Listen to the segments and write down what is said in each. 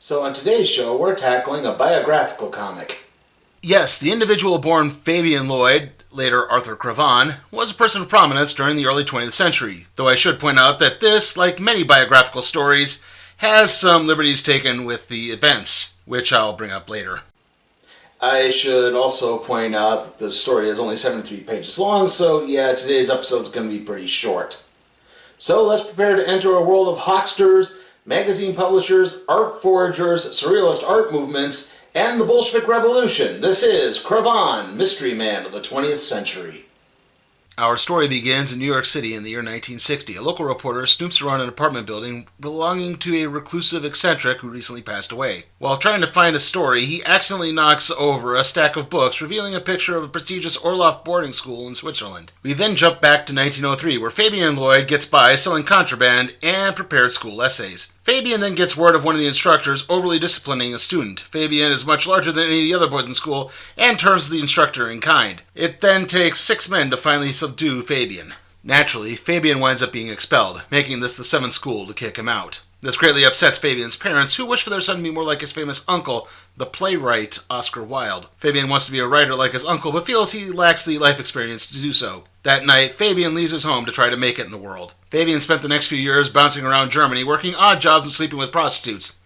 So on today's show, we're tackling a biographical comic. Yes, the individual born Fabian Lloyd, later Arthur Cravan, was a person of prominence during the early 20th century, though I should point out that this, like many biographical stories, has some liberties taken with the events, which I'll bring up later. I should also point out that the story is only 73 pages long, so yeah, today's episode is going to be pretty short. So let's prepare to enter a world of hocksters, magazine publishers, art foragers, surrealist art movements, and the Bolshevik Revolution. This is Cravan, Mystery Man of the 20th Century. Our story begins in New York City in the year 1960. A local reporter snoops around an apartment building belonging to a reclusive eccentric who recently passed away. While trying to find a story, he accidentally knocks over a stack of books, revealing a picture of a prestigious Orloff boarding school in Switzerland. We then jump back to 1903, where Fabian Lloyd gets by selling contraband and prepared school essays. Fabian then gets word of one of the instructors overly disciplining a student. Fabian is much larger than any of the other boys in school and turns to the instructor in kind. It then takes 6 men to finally subdue Fabian. Naturally, Fabian winds up being expelled, making this the 7th school to kick him out. This greatly upsets Fabian's parents, who wish for their son to be more like his famous uncle, the playwright Oscar Wilde. Fabian wants to be a writer like his uncle, but feels he lacks the life experience to do so. That night, Fabian leaves his home to try to make it in the world. Fabian spent the next few years bouncing around Germany, working odd jobs and sleeping with prostitutes.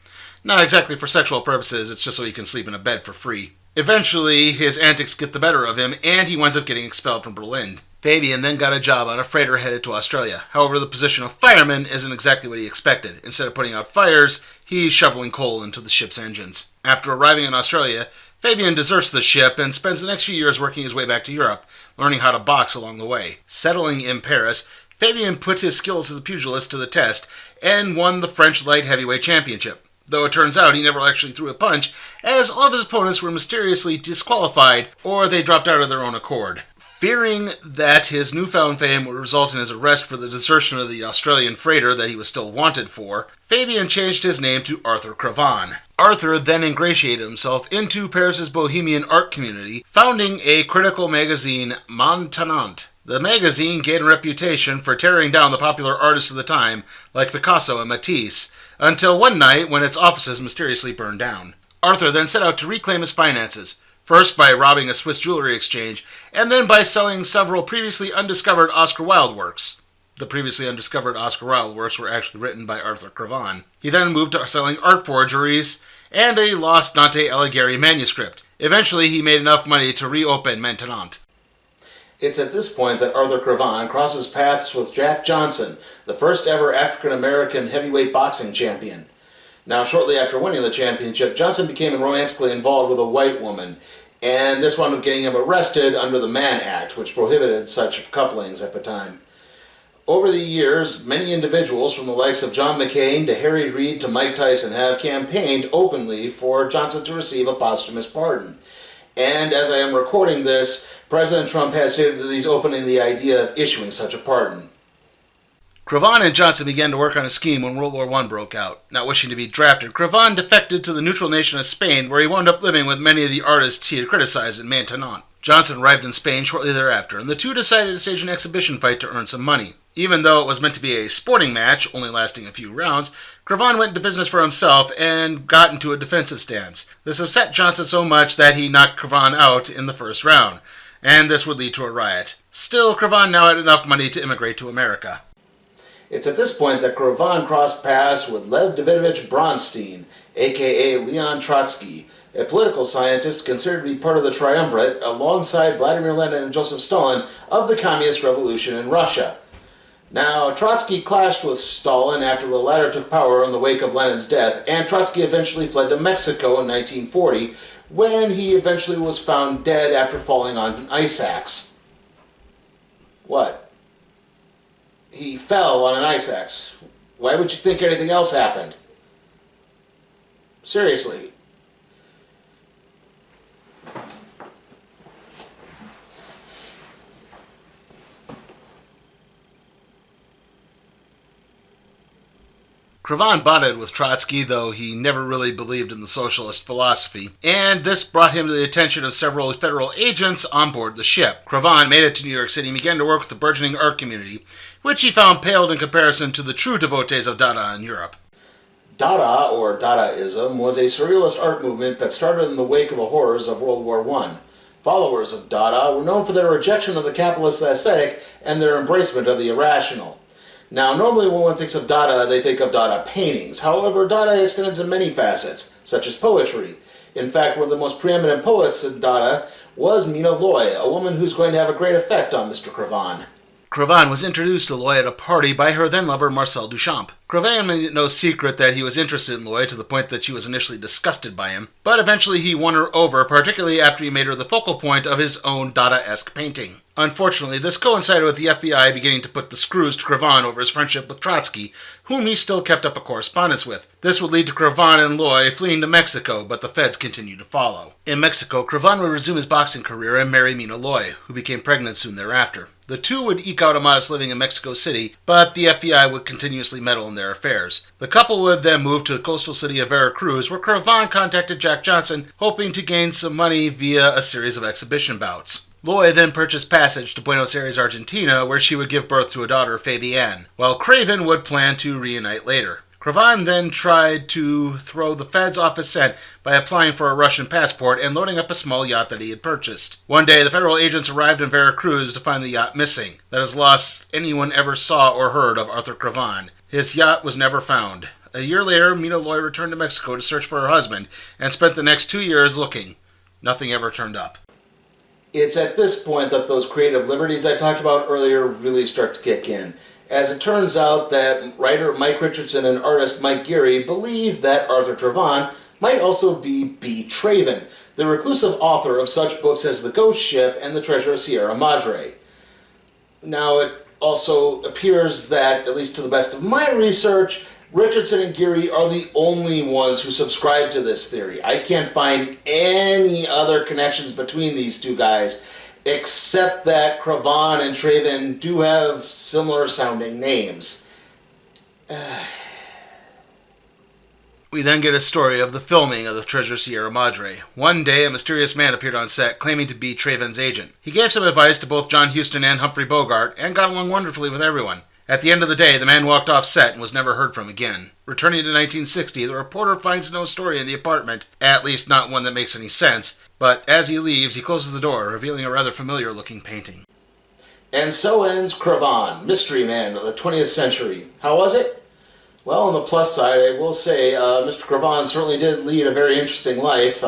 Not exactly for sexual purposes, it's just so he can sleep in a bed for free. Eventually, his antics get the better of him, and he winds up getting expelled from Berlin. Fabian then got a job on a freighter headed to Australia. However, the position of fireman isn't exactly what he expected. Instead of putting out fires, he's shoveling coal into the ship's engines. After arriving in Australia, Fabian deserts the ship and spends the next few years working his way back to Europe, learning how to box along the way. Settling in Paris, Fabian put his skills as a pugilist to the test and won the French light heavyweight championship. Though it turns out he never actually threw a punch, as all of his opponents were mysteriously disqualified or they dropped out of their own accord. Fearing that his newfound fame would result in his arrest for the desertion of the Australian freighter that he was still wanted for, Fabian changed his name to Arthur Cravan. Arthur then ingratiated himself into Paris's bohemian art community, founding a critical magazine, Maintenant. The magazine gained a reputation for tearing down the popular artists of the time, like Picasso and Matisse, until one night when its offices mysteriously burned down. Arthur then set out to reclaim his finances, first by robbing a Swiss jewelry exchange, and then by selling several previously undiscovered Oscar Wilde works. The previously undiscovered Oscar Wilde works were actually written by Arthur Cravan. He then moved to selling art forgeries and a lost Dante Alighieri manuscript. Eventually, he made enough money to reopen Maintenant. It's at this point that Arthur Cravan crosses paths with Jack Johnson, the first ever African-American heavyweight boxing champion. Now, shortly after winning the championship, Johnson became romantically involved with a white woman, and this wound up getting him arrested under the Mann Act, which prohibited such couplings at the time. Over the years, many individuals, from the likes of John McCain to Harry Reid to Mike Tyson, have campaigned openly for Johnson to receive a posthumous pardon. And as I am recording this, President Trump has stated that he's opening the idea of issuing such a pardon. Cravan and Johnson began to work on a scheme when World War I broke out. Not wishing to be drafted, Cravan defected to the neutral nation of Spain, where he wound up living with many of the artists he had criticized in Maintenant. Johnson arrived in Spain shortly thereafter, and the two decided to stage an exhibition fight to earn some money. Even though it was meant to be a sporting match, only lasting a few rounds, Cravan went into business for himself and got into a defensive stance. This upset Johnson so much that he knocked Cravan out in the first round, and this would lead to a riot. Still, Cravan now had enough money to immigrate to America. It's at this point that Cravan crossed paths with Lev Davidovich Bronstein, aka Leon Trotsky, a political scientist considered to be part of the triumvirate alongside Vladimir Lenin and Joseph Stalin of the Communist Revolution in Russia. Now, Trotsky clashed with Stalin after the latter took power in the wake of Lenin's death, and Trotsky eventually fled to Mexico in 1940, when he eventually was found dead after falling on an ice axe. What? He fell on an ice axe. Why would you think anything else happened? Seriously. Cravan bonded with Trotsky, though he never really believed in the socialist philosophy, and this brought him to the attention of several federal agents on board the ship. Cravan made it to New York City and began to work with the burgeoning art community, which he found paled in comparison to the true devotees of Dada in Europe. Dada, or Dadaism, was a surrealist art movement that started in the wake of the horrors of World War I. Followers of Dada were known for their rejection of the capitalist aesthetic and their embracement of the irrational. Now, normally when one thinks of Dada, they think of Dada paintings. However, Dada extended to many facets, such as poetry. In fact, one of the most preeminent poets of Dada was Mina Loy, a woman who's going to have a great effect on Mr. Cravan. Cravan was introduced to Loy at a party by her then-lover Marcel Duchamp. Cravan made it no secret that he was interested in Loy to the point that she was initially disgusted by him, but eventually he won her over, particularly after he made her the focal point of his own Dada-esque painting. Unfortunately, this coincided with the FBI beginning to put the screws to Cravan over his friendship with Trotsky, whom he still kept up a correspondence with. This would lead to Cravan and Loy fleeing to Mexico, but the feds continued to follow. In Mexico, Cravan would resume his boxing career and marry Mina Loy, who became pregnant soon thereafter. The two would eke out a modest living in Mexico City, but the FBI would continuously meddle in their affairs. The couple would then move to the coastal city of Veracruz, where Cravan contacted Jack Johnson, hoping to gain some money via a series of exhibition bouts. Loy then purchased passage to Buenos Aires, Argentina, where she would give birth to a daughter, Fabienne, while Cravan would plan to reunite later. Cravan then tried to throw the feds off his scent by applying for a Russian passport and loading up a small yacht that he had purchased. One day, the federal agents arrived in Veracruz to find the yacht missing. That is the last anyone ever saw or heard of Arthur Cravan. His yacht was never found. A year later, Mina Loy returned to Mexico to search for her husband and spent the next 2 years looking. Nothing ever turned up. It's at this point that those creative liberties I talked about earlier really start to kick in. As it turns out that writer Mike Richardson and artist Mike Geary believe that Arthur Cravan might also be B. Cravan, the reclusive author of such books as The Ghost Ship and The Treasure of Sierra Madre. Now, it also appears that, at least to the best of my research, Richardson and Geary are the only ones who subscribe to this theory. I can't find any other connections between these two guys, except that Cravan and Cravan do have similar sounding names. We then get a story of the filming of The Treasure Sierra Madre. One day, a mysterious man appeared on set claiming to be Cravan's agent. He gave some advice to both John Huston and Humphrey Bogart and got along wonderfully with everyone. At the end of the day, the man walked off set and was never heard from again. Returning to 1960, the reporter finds no story in the apartment, at least not one that makes any sense, but as he leaves, he closes the door, revealing a rather familiar-looking painting. And so ends Cravan, mystery man of the 20th century. How was it? Well, on the plus side, I will say Mr. Cravan certainly did lead a very interesting life.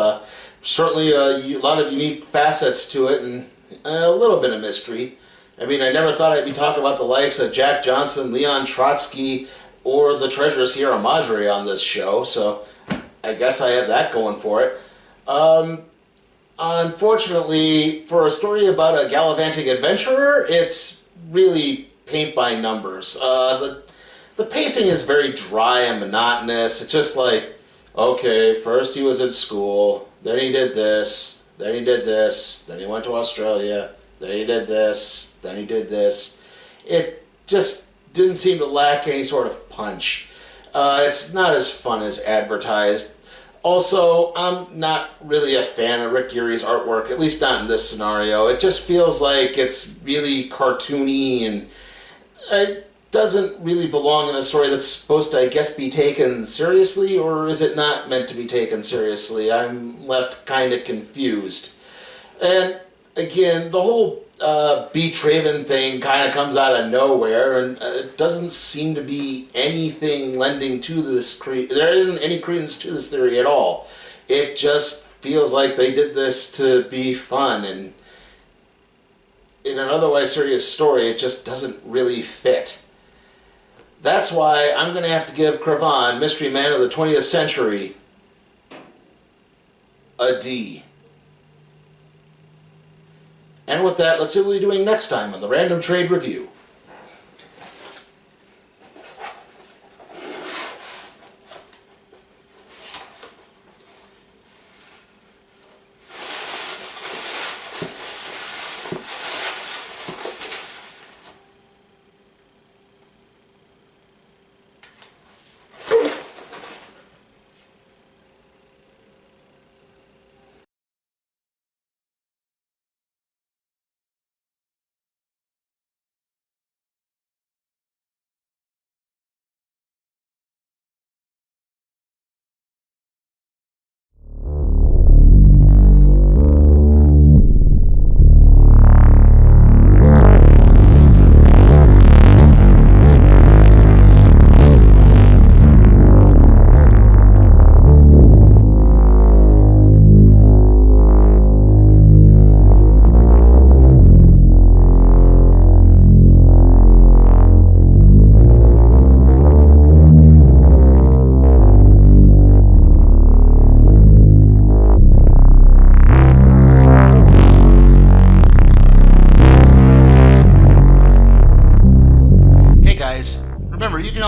Certainly a lot of unique facets to it and a little bit of mystery. I mean, I never thought I'd be talking about the likes of Jack Johnson, Leon Trotsky, or the Treasure of Sierra Madre on this show, so I guess I have that going for it. Unfortunately, for a story about a gallivanting adventurer, it's really paint by numbers. The pacing is very dry and monotonous. It's just like, okay, first he was in school, then he did this, then he did this, then he went to Australia, then he did this, then he did this. It just didn't seem to lack any sort of punch. It's not as fun as advertised. Also, I'm not really a fan of Rick Geary's artwork, at least not in this scenario. It just feels like it's really cartoony and it doesn't really belong in a story that's supposed to, I guess, be taken seriously, or is it not meant to be taken seriously? I'm left kind of confused. And again, the whole B. Cravan thing kind of comes out of nowhere, and it doesn't seem to be anything lending to this. There isn't any credence to this theory at all. It just feels like they did this to be fun, and in an otherwise serious story, it just doesn't really fit. That's why I'm going to have to give Cravan, Mystery Man of the 20th Century, a D. And with that, let's see what we're doing next time on the Random Trade Review.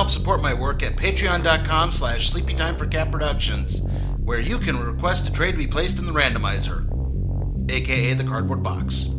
help support my work at patreon.com/sleepytimeforcatproductions, where you can request a trade to be placed in the randomizer, aka the cardboard box.